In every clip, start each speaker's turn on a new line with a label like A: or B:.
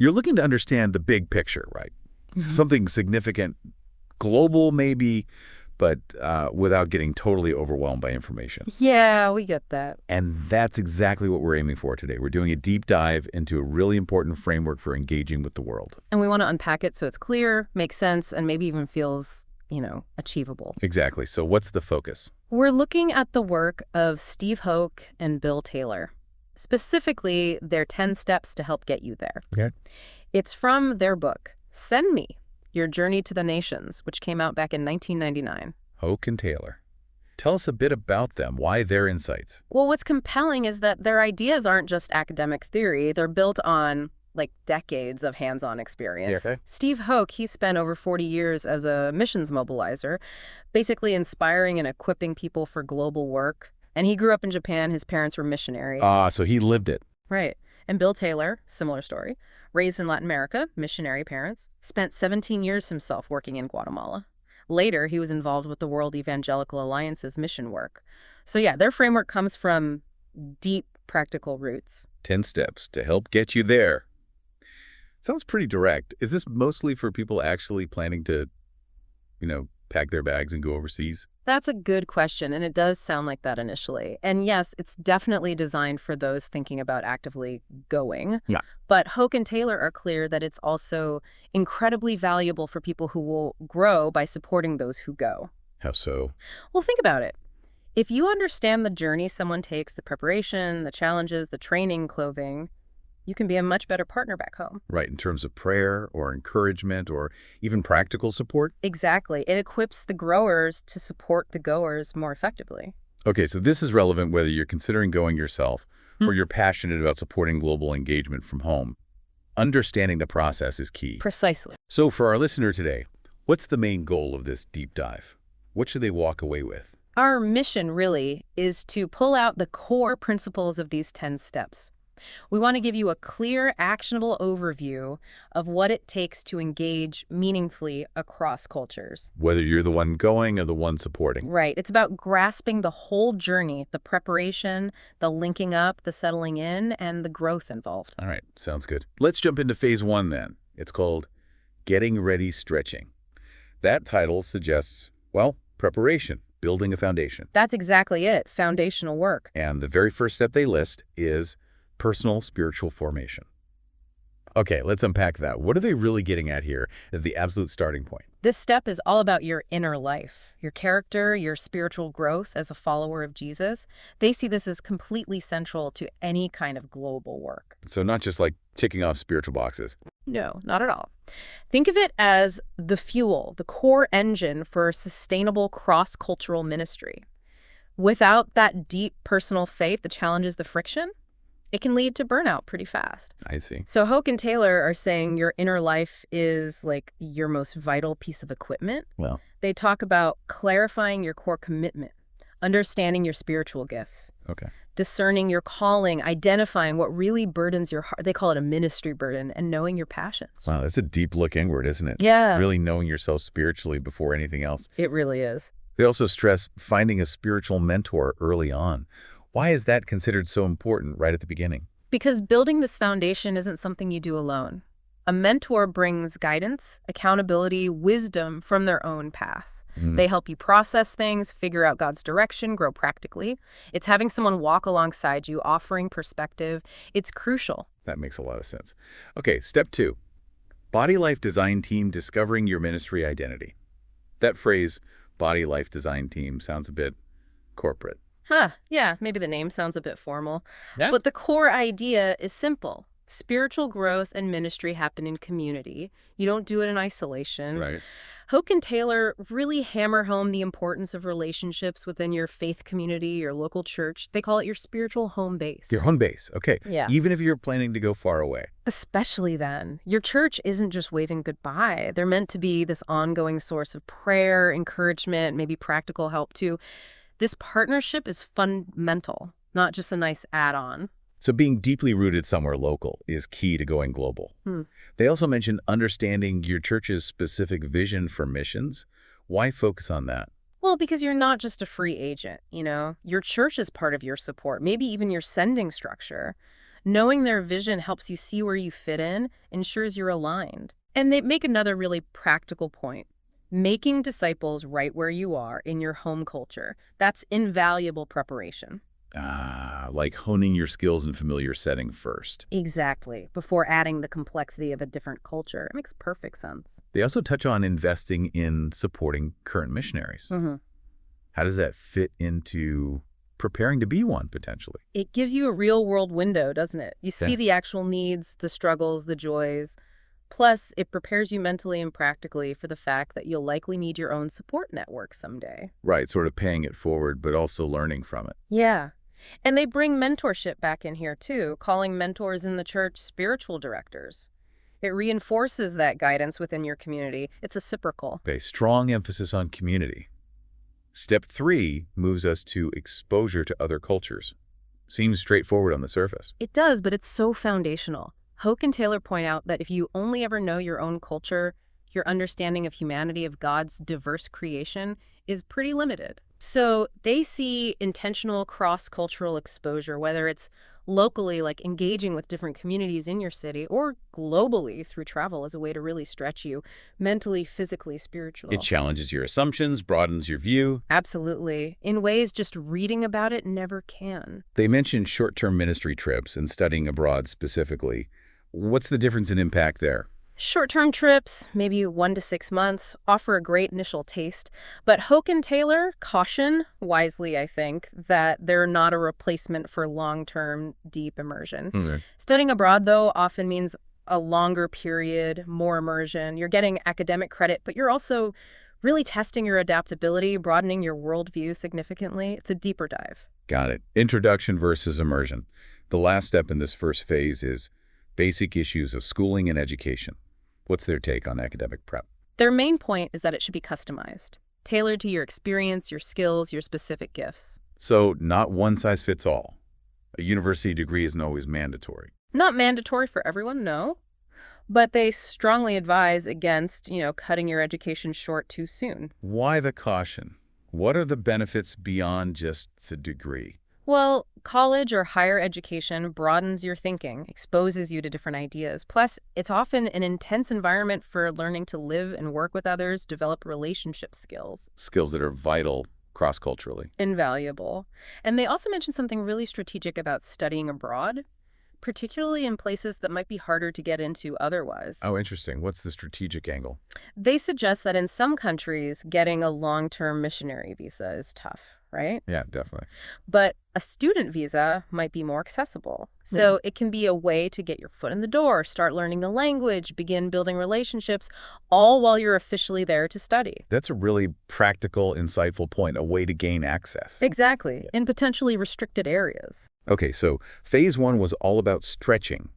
A: You're looking to understand the big picture, right? Something significant, global maybe, but without getting totally overwhelmed by information.
B: Yeah, we get that.
A: And that's exactly what we're aiming for today. We're doing a deep dive into a really important framework for engaging with the world.
B: And we want to unpack it so it's clear, makes sense, and maybe even feels, achievable.
A: Exactly. So what's the focus?
B: We're looking at the work of Steve Hoke and Bill Taylor, specifically their 10 steps to help get you there.
A: Okay.
B: It's from their book, Send Me, Your Journey to the Nations, which came out back in 1999.
A: Hoke and Taylor. Tell us a bit about them. Why their insights?
B: Well, what's compelling is that their ideas aren't just academic theory. They're built on, decades of hands-on experience.
A: Yeah, okay.
B: Steve Hoke, he spent over 40 years as a missions mobilizer, basically inspiring and equipping people for global work. And he grew up in Japan. His parents were missionary.
A: So he lived it.
B: Right. And Bill Taylor, similar story, raised in Latin America, missionary parents, spent 17 years himself working in Guatemala. Later, he was involved with the World Evangelical Alliance's mission work. So yeah, their framework comes from deep practical roots.
A: 10 steps to help get you there. Sounds pretty direct. Is this mostly for people actually planning to, pack their bags and go overseas?
B: That's a good question, and it does sound like that initially. And yes, it's definitely designed for those thinking about actively going.
A: Yeah.
B: But Hoke and Taylor are clear that it's also incredibly valuable for people who will grow by supporting those who go.
A: How so?
B: Well, think about it. If you understand the journey someone takes, the preparation, the challenges, the training, clothing, you can be a much better partner back home.
A: Right, in terms of prayer or encouragement or even practical support?
B: Exactly. It equips the growers to support the goers more effectively.
A: Okay, so this is relevant whether you're considering going yourself or you're passionate about supporting global engagement from home. Understanding the process is key.
B: Precisely.
A: So for our listener today, what's the main goal of this deep dive? What should they walk away with?
B: Our mission really is to pull out the core principles of these 10 steps. We want to give you a clear, actionable overview of what it takes to engage meaningfully across cultures.
A: Whether you're the one going or the one supporting.
B: Right. It's about grasping the whole journey, the preparation, the linking up, the settling in, and the growth involved.
A: All right, sounds good. Let's jump into phase 1 then. It's called Getting Ready Stretching. That title suggests, preparation, building a foundation.
B: That's exactly it, foundational work.
A: And the very first step they list is personal spiritual formation. Okay, let's unpack that. What are they really getting at here as the absolute starting point?
B: This step is all about your inner life, your character, your spiritual growth as a follower of Jesus. They see this as completely central to any kind of global work.
A: So not just like ticking off spiritual boxes.
B: No, not at all. Think of it as the fuel, the core engine for sustainable cross-cultural ministry. Without that deep personal faith that challenges the friction, it can lead to burnout pretty fast.
A: I see.
B: So Hoke and Taylor are saying your inner life is like your most vital piece of equipment.
A: Well,
B: They talk about clarifying your core commitment, understanding your spiritual gifts,
A: okay.
B: discerning your calling, identifying what really burdens your heart. They call it a ministry burden, and knowing your passions.
A: Wow, that's a deep look inward, isn't it?
B: Yeah.
A: Really knowing yourself spiritually before anything else.
B: It really is.
A: They also stress finding a spiritual mentor early on. Why is that considered so important right at the beginning?
B: Because building this foundation isn't something you do alone. A mentor brings guidance, accountability, wisdom from their own path. They help you process things, figure out God's direction, grow practically. It's having someone walk alongside you, offering perspective. It's crucial.
A: That makes a lot of sense. Okay, step 2. Body Life Design Team Discovering Your Ministry Identity. That phrase, Body Life Design Team, sounds a bit corporate.
B: Yeah, maybe the name sounds a bit formal.
A: Yeah.
B: But the core idea is simple. Spiritual growth and ministry happen in community. You don't do it in isolation.
A: Right.
B: Hoke and Taylor really hammer home the importance of relationships within your faith community, your local church. They call it your spiritual home base.
A: Your home base, okay.
B: Yeah.
A: Even if you're planning to go far away.
B: Especially then. Your church isn't just waving goodbye. They're meant to be this ongoing source of prayer, encouragement, maybe practical help too. This partnership is fundamental, not just a nice add-on.
A: So being deeply rooted somewhere local is key to going global. They also mention understanding your church's specific vision for missions. Why focus on that?
B: Well, because you're not just a free agent, Your church is part of your support, maybe even your sending structure. Knowing their vision helps you see where you fit in, ensures you're aligned. And they make another really practical point. Making disciples right where you are in your home culture. That's invaluable preparation.
A: Ah, like honing your skills in familiar setting first.
B: Exactly, before adding the complexity of a different culture. It makes perfect sense.
A: They also touch on investing in supporting current missionaries.
B: hmm
A: How does that fit into preparing to be one, potentially?
B: It gives you a real-world window, doesn't it? You
A: Yeah.
B: see the actual needs, the struggles, the joys. Plus, it prepares you mentally and practically for the fact that you'll likely need your own support network someday.
A: Right, sort of paying it forward, but also learning from it.
B: Yeah. And they bring mentorship back in here too, calling mentors in the church spiritual directors. It reinforces that guidance within your community. It's reciprocal.
A: Okay, strong emphasis on community. Step 3 moves us to exposure to other cultures. Seems straightforward on the surface.
B: It does, but it's so foundational. Hoke and Taylor point out that if you only ever know your own culture, your understanding of humanity, of God's diverse creation, is pretty limited. So they see intentional cross-cultural exposure, whether it's locally, like engaging with different communities in your city, or globally through travel as a way to really stretch you mentally, physically, spiritually.
A: It challenges your assumptions, broadens your view.
B: Absolutely. In ways just reading about it never can.
A: They mentioned short-term ministry trips and studying abroad specifically. What's the difference in impact there?
B: Short-term trips, maybe 1 to 6 months, offer a great initial taste, but Hoke and Taylor caution, wisely I think, that they're not a replacement for long-term, deep immersion.
A: Okay.
B: Studying abroad, though, often means a longer period, more immersion. You're getting academic credit, but you're also really testing your adaptability, broadening your worldview significantly. It's a deeper dive.
A: Got it. Introduction versus immersion. The last step in this first phase is basic issues of schooling and education. What's their take on academic prep?
B: Their main point is that it should be customized, tailored to your experience, your skills, your specific gifts.
A: So, not one size fits all. A university degree isn't always mandatory.
B: Not mandatory for everyone, no, but they strongly advise against, cutting your education short too soon.
A: Why the caution? What are the benefits beyond just the degree?
B: Well, college or higher education broadens your thinking, exposes you to different ideas. Plus, it's often an intense environment for learning to live and work with others, develop relationship skills.
A: Skills that are vital cross-culturally.
B: Invaluable. And they also mention something really strategic about studying abroad, particularly in places that might be harder to get into otherwise.
A: Oh, interesting. What's the strategic angle?
B: They suggest that in some countries, getting a long-term missionary visa is tough, right?
A: Yeah, definitely.
B: But a student visa might be more accessible. So it can be a way to get your foot in the door, start learning the language, begin building relationships, all while you're officially there to study.
A: That's a really practical, insightful point, a way to gain access.
B: Exactly, in potentially restricted areas.
A: Okay, so phase 1 was all about stretching,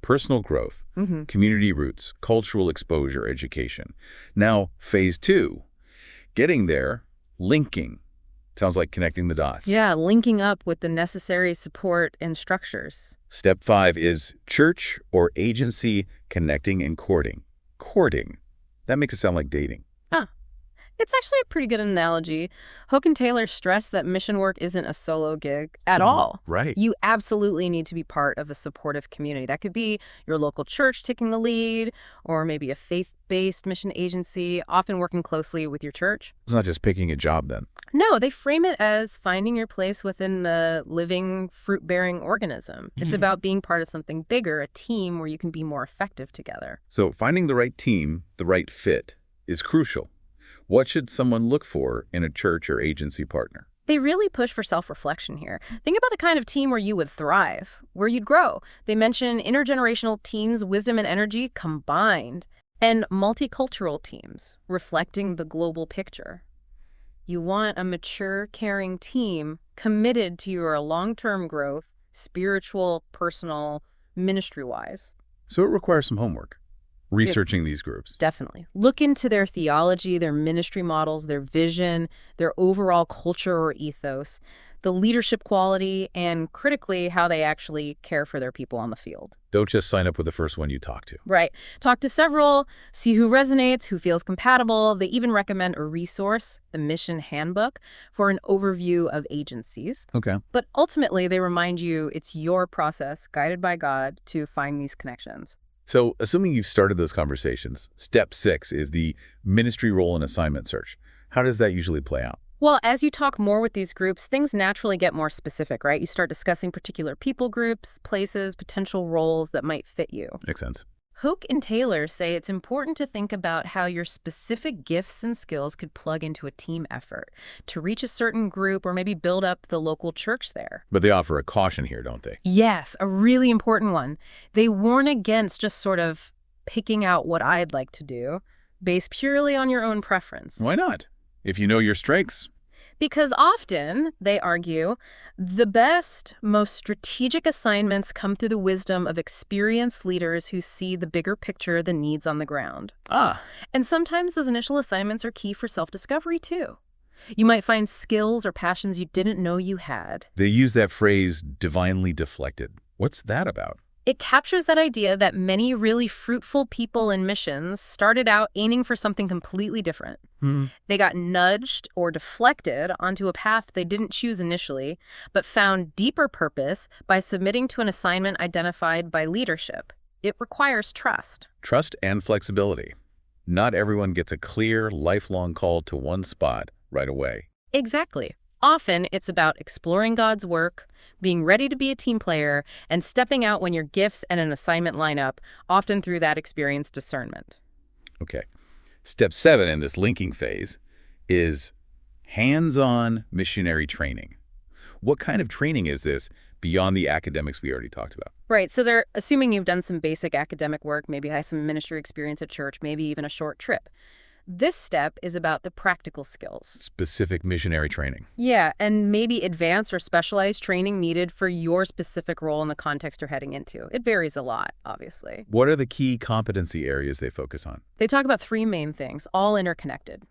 A: personal growth, community roots, cultural exposure, education. Now, phase 2, getting there, linking. Sounds like connecting the dots.
B: Yeah, linking up with the necessary support and structures.
A: Step 5 is church or agency connecting and courting. Courting. That makes it sound like dating.
B: It's actually a pretty good analogy. Hoke and Taylor stress that mission work isn't a solo gig at all.
A: Right.
B: You absolutely need to be part of a supportive community. That could be your local church taking the lead, or maybe a faith-based mission agency, often working closely with your church.
A: It's not just picking a job then.
B: No, they frame it as finding your place within a living, fruit-bearing organism. It's about being part of something bigger, a team where you can be more effective together.
A: So finding the right team, the right fit, is crucial. What should someone look for in a church or agency partner?
B: They really push for self-reflection here. Think about the kind of team where you would thrive, where you'd grow. They mention intergenerational teams, wisdom and energy combined, and multicultural teams, reflecting the global picture. You want a mature, caring team committed to your long-term growth, spiritual, personal, ministry-wise.
A: So it requires some homework. Researching these groups.
B: Definitely. Look into their theology, their ministry models, their vision, their overall culture or ethos, the leadership quality, and critically, how they actually care for their people on the field.
A: Don't just sign up with the first one you talk to.
B: Right. Talk to several, see who resonates, who feels compatible. They even recommend a resource, the Mission Handbook, for an overview of agencies.
A: Okay.
B: But ultimately, they remind you it's your process, guided by God, to find these connections.
A: So, assuming you've started those conversations, step 6 is the ministry role and assignment search. How does that usually play out?
B: Well, as you talk more with these groups, things naturally get more specific, right? You start discussing particular people groups, places, potential roles that might fit you.
A: Makes sense.
B: Hoke and Taylor say it's important to think about how your specific gifts and skills could plug into a team effort to reach a certain group or maybe build up the local church there.
A: But they offer a caution here, don't they?
B: Yes, a really important one. They warn against just sort of picking out what I'd like to do based purely on your own preference.
A: Why not? If you know your strengths.
B: Because often, they argue, the best, most strategic assignments come through the wisdom of experienced leaders who see the bigger picture, the needs on the ground. And sometimes those initial assignments are key for self-discovery, too. You might find skills or passions you didn't know you had.
A: They use that phrase, divinely deflected. What's that about?
B: It captures that idea that many really fruitful people in missions started out aiming for something completely different. They got nudged or deflected onto a path they didn't choose initially, but found deeper purpose by submitting to an assignment identified by leadership. It requires trust.
A: Trust and flexibility. Not everyone gets a clear, lifelong call to one spot right away.
B: Exactly. Often, it's about exploring God's work, being ready to be a team player, and stepping out when your gifts and an assignment line up, often through that experienced discernment.
A: Okay. Step 7 in this linking phase is hands-on missionary training. What kind of training is this beyond the academics we already talked about?
B: Right, so they're assuming you've done some basic academic work, maybe had some ministry experience at church, maybe even a short trip. This step is about the practical skills.
A: Specific missionary training.
B: Yeah, and maybe advanced or specialized training needed for your specific role in the context you're heading into. It varies a lot, obviously.
A: What are the key competency areas they focus on?
B: They talk about 3 main things, all interconnected.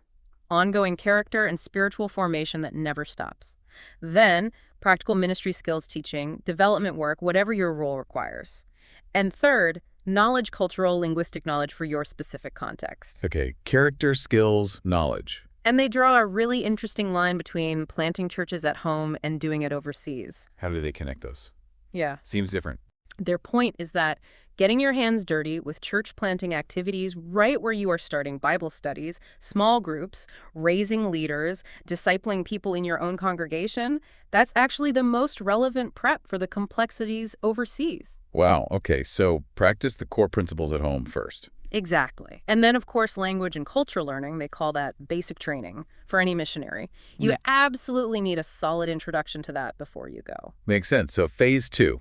B: Ongoing character and spiritual formation that never stops. Then, practical ministry skills teaching, development work, whatever your role requires. And third, knowledge, cultural, linguistic knowledge for your specific context.
A: Okay, character, skills, knowledge.
B: And they draw a really interesting line between planting churches at home and doing it overseas.
A: How do they connect those?
B: Yeah.
A: Seems different.
B: Their point is that getting your hands dirty with church planting activities right where you are starting Bible studies, small groups, raising leaders, discipling people in your own congregation, that's actually the most relevant prep for the complexities overseas.
A: Wow, okay, so practice the core principles at home first.
B: Exactly. And then, of course, language and culture learning, they call that basic training for any missionary. You absolutely need a solid introduction to that before you go.
A: Makes sense. So phase 2.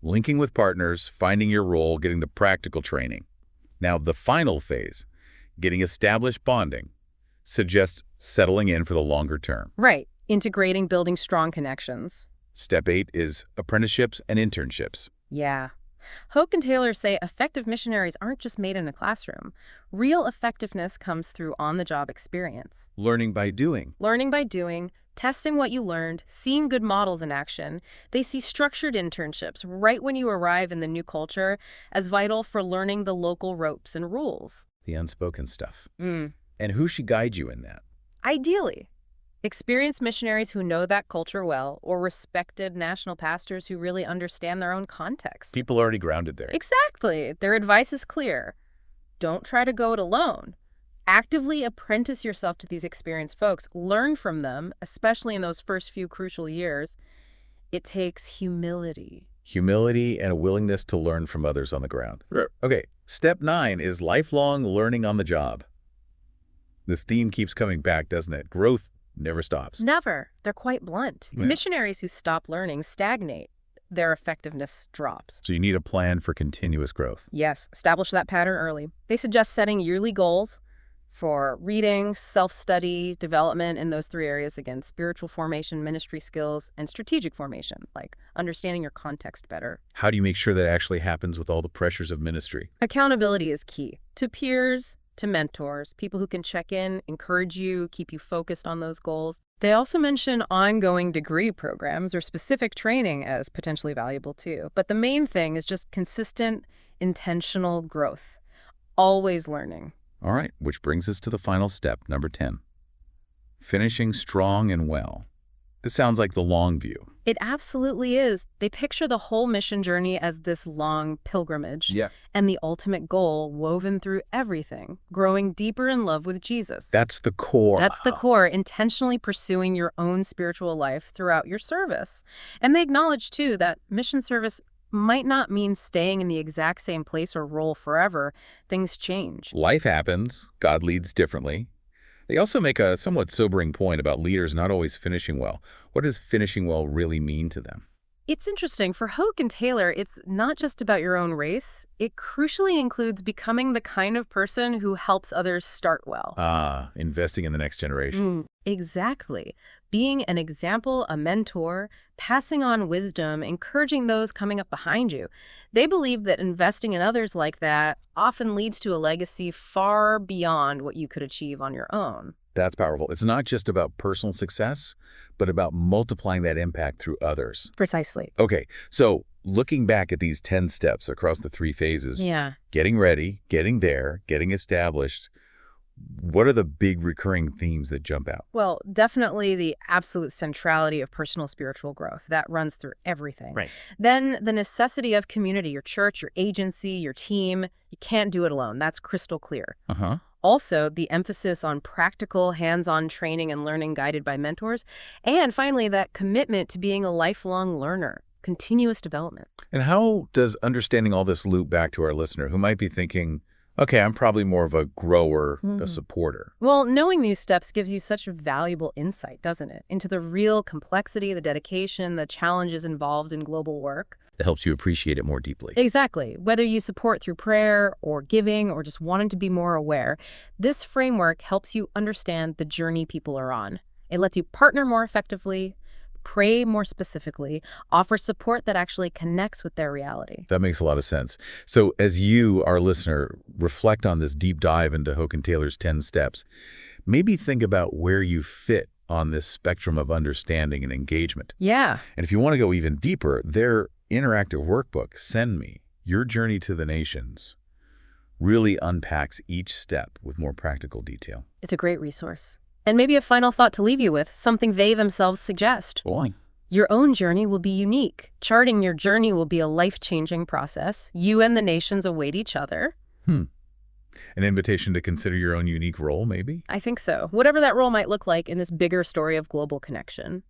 A: Linking with partners, finding your role, getting the practical training. Now, the final phase, getting established bonding, suggests settling in for the longer term.
B: Right. Integrating, building strong connections.
A: Step 8 is apprenticeships and internships.
B: Yeah. Hoke and Taylor say effective missionaries aren't just made in a classroom. Real effectiveness comes through on-the-job experience.
A: Learning by doing.
B: Learning by doing, testing what you learned, seeing good models in action. They see structured internships right when you arrive in the new culture as vital for learning the local ropes and rules.
A: The unspoken stuff. And who should guide you in that?
B: Ideally, experienced missionaries who know that culture well, or respected national pastors who really understand their own context.
A: People already grounded there.
B: Exactly. Their advice is clear. Don't try to go it alone. Actively apprentice yourself to these experienced folks. Learn from them, especially in those first few crucial years. It takes humility.
A: Humility and a willingness to learn from others on the ground. Okay, step 9 is lifelong learning on the job. This theme keeps coming back, doesn't it? Growth never stops.
B: Never. They're quite blunt.
A: Yeah.
B: Missionaries who stop learning stagnate. Their effectiveness drops.
A: So you need a plan for continuous growth.
B: Yes, establish that pattern early. They suggest setting yearly goals for reading, self-study, development in those 3 areas. Again, spiritual formation, ministry skills, and strategic formation, like understanding your context better.
A: How do you make sure that actually happens with all the pressures of ministry?
B: Accountability is key. to peers, to mentors, people who can check in, encourage you, keep you focused on those goals. They also mention ongoing degree programs or specific training as potentially valuable too. But the main thing is just consistent, intentional growth. Always learning.
A: All right, which brings us to the final step, number 10. Finishing strong and well. This sounds like the long view.
B: It absolutely is. They picture the whole mission journey as this long pilgrimage.
A: Yeah.
B: And the ultimate goal woven through everything, growing deeper in love with Jesus.
A: That's the core.
B: That's the core, intentionally pursuing your own spiritual life throughout your service. And they acknowledge, too, that mission service might not mean staying in the exact same place or role forever. Things change.
A: Life happens. God leads differently. They also make a somewhat sobering point about leaders not always finishing well. What does finishing well really mean to them?
B: It's interesting. For Hoke and Taylor, it's not just about your own race. It crucially includes becoming the kind of person who helps others start well.
A: Investing in the next generation.
B: Exactly. Being an example, a mentor, passing on wisdom, encouraging those coming up behind you. They believe that investing in others like that often leads to a legacy far beyond what you could achieve on your own.
A: That's powerful. It's not just about personal success, but about multiplying that impact through others.
B: Precisely.
A: Okay, so looking back at these 10 steps across the 3 phases,
B: Yeah.
A: getting ready, getting there, getting established, what are the big recurring themes that jump out?
B: Well, definitely the absolute centrality of personal spiritual growth. That runs through everything.
A: Right.
B: Then the necessity of community, your church, your agency, your team. You can't do it alone. That's crystal clear.
A: Uh-huh.
B: Also, the emphasis on practical, hands-on training and learning guided by mentors. And finally, that commitment to being a lifelong learner, continuous development.
A: And how does understanding all this loop back to our listener who might be thinking, okay, I'm probably more of a grower, a supporter?
B: Well, knowing these steps gives you such valuable insight, doesn't it? Into the real complexity, the dedication, the challenges involved in global work.
A: It helps you appreciate it more deeply.
B: Exactly. Whether you support through prayer or giving or just wanting to be more aware, this framework helps you understand the journey people are on. It lets you partner more effectively, pray more specifically, offer support that actually connects with their reality.
A: That makes a lot of sense. So as you, our listener, reflect on this deep dive into Hoke and Taylor's 10 steps, maybe think about where you fit on this spectrum of understanding and engagement.
B: Yeah.
A: And if you want to go even deeper, their interactive workbook, Send Me, Your Journey to the Nations, really unpacks each step with more practical detail.
B: It's a great resource. And maybe a final thought to leave you with, something they themselves suggest.
A: Boy.
B: Your own journey will be unique. Charting your journey will be a life-changing process. You and the nations await each other.
A: An invitation to consider your own unique role, maybe?
B: I think so. Whatever that role might look like in this bigger story of global connection.